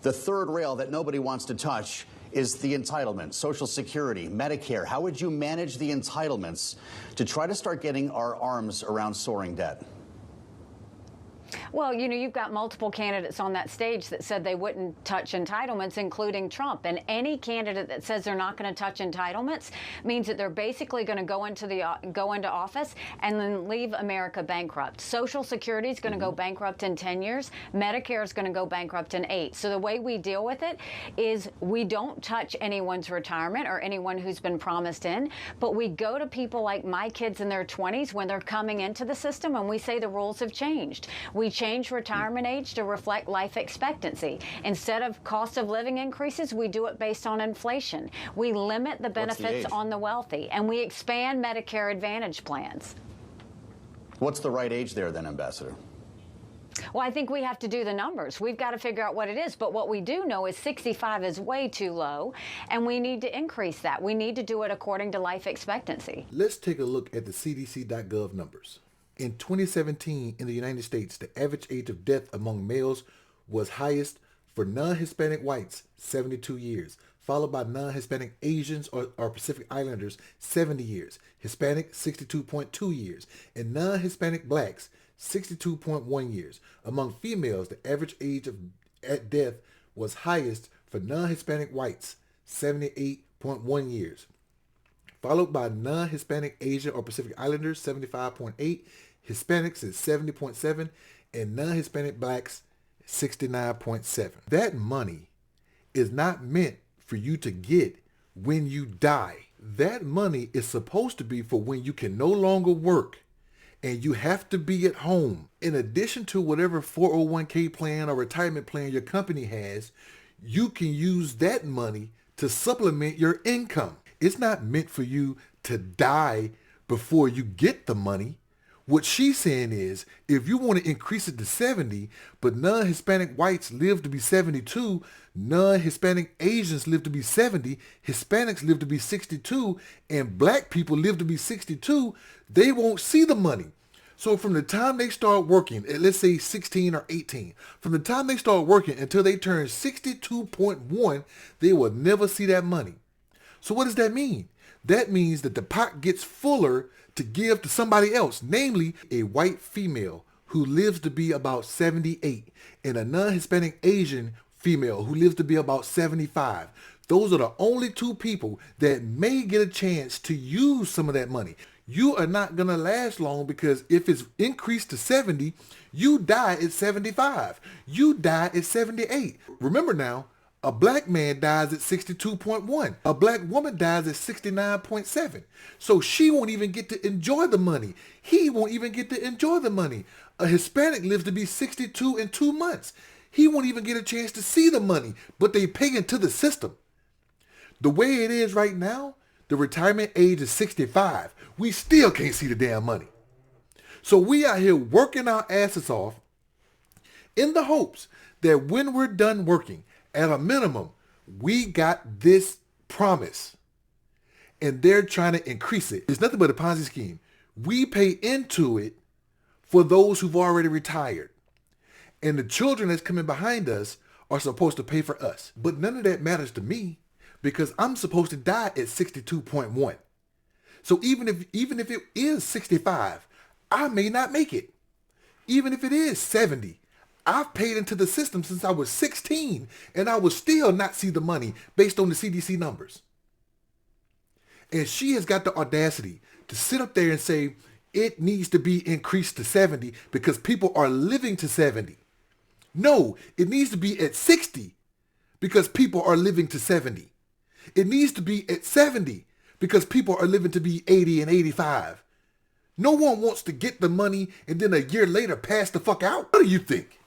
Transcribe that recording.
The third rail that nobody wants to touch is the entitlement, Social Security, Medicare. How would you manage the entitlements to try to start getting our arms around soaring debt? Well, you know, you've got multiple candidates on that stage that said they wouldn't touch entitlements, including Trump. And any candidate that says they're not going to touch entitlements means that they're basically going to go into office and then leave America bankrupt. Social Security is going to go bankrupt in 10 years. Medicare is going to go bankrupt in 8. So the way we deal with it is we don't touch anyone's retirement or anyone who's been promised in, but we go to people like my kids in their 20s when they're coming into the system and we say the rules have changed. We change retirement age to reflect life expectancy. Instead of cost of living increases, we do it based on inflation. We limit the benefits on the wealthy, and we expand Medicare Advantage plans. What's the right age there then, Ambassador? Well, I think we have to do the numbers. We've got to figure out what it is. But what we do know is 65 is way too low, and we need to increase that. We need to do it according to life expectancy. Let's take a look at the CDC.gov numbers. In 2017, in the United States, the average age of death among males was highest for non-Hispanic whites, 72 years, followed by non-Hispanic Asians or Pacific Islanders, 70 years, Hispanic, 62.2 years, and non-Hispanic blacks, 62.1 years. Among females, the average age of death was highest for non-Hispanic whites, 78.1 years, followed by non-Hispanic Asian or Pacific Islanders, 75.8, Hispanics is 70.7, and non-Hispanic blacks, 69.7. That money is not meant for you to get when you die. That money is supposed to be for when you can no longer work and you have to be at home. In addition to whatever 401k plan or retirement plan your company has, you can use that money to supplement your income. It's not meant for you to die before you get the money. What she's saying is, if you want to increase it to 70, but non-Hispanic whites live to be 72, non-Hispanic Asians live to be 70, Hispanics live to be 62, and black people live to be 62, they won't see the money. So from the time they start working, at let's say 16 or 18, from the time they start working until they turn 62.1, they will never see that money. So what does that mean? That means that the pot gets fuller to give to somebody else, namely a white female who lives to be about 78 and a non-Hispanic Asian female who lives to be about 75. Those are the only two people that may get a chance to use some of that money. You are not going to last long because if it's increased to 70, you die at 75. You die at 78. Remember now, a black man dies at 62.1. A black woman dies at 69.7. So she won't even get to enjoy the money. He won't even get to enjoy the money. A Hispanic lives to be 62 in 2 months. He won't even get a chance to see the money, but they pay into the system. The way it is right now, the retirement age is 65. We still can't see the damn money. So we out here working our asses off in the hopes that when we're done working, at a minimum, we got this promise, and they're trying to increase it. It's nothing but a Ponzi scheme. We pay into it for those who've already retired, and the children that's coming behind us are supposed to pay for us. But none of that matters to me because I'm supposed to die at 62.1. So even if it is 65, I may not make it. Even if it is 70, I've paid into the system since I was 16, and I will still not see the money based on the CDC numbers. And she has got the audacity to sit up there and say it needs to be increased to 70 because people are living to 70. No, it needs to be at 60 because people are living to 70. It needs to be at 70 because people are living to be 80 and 85. No one wants to get the money and then a year later pass the fuck out. What do you think?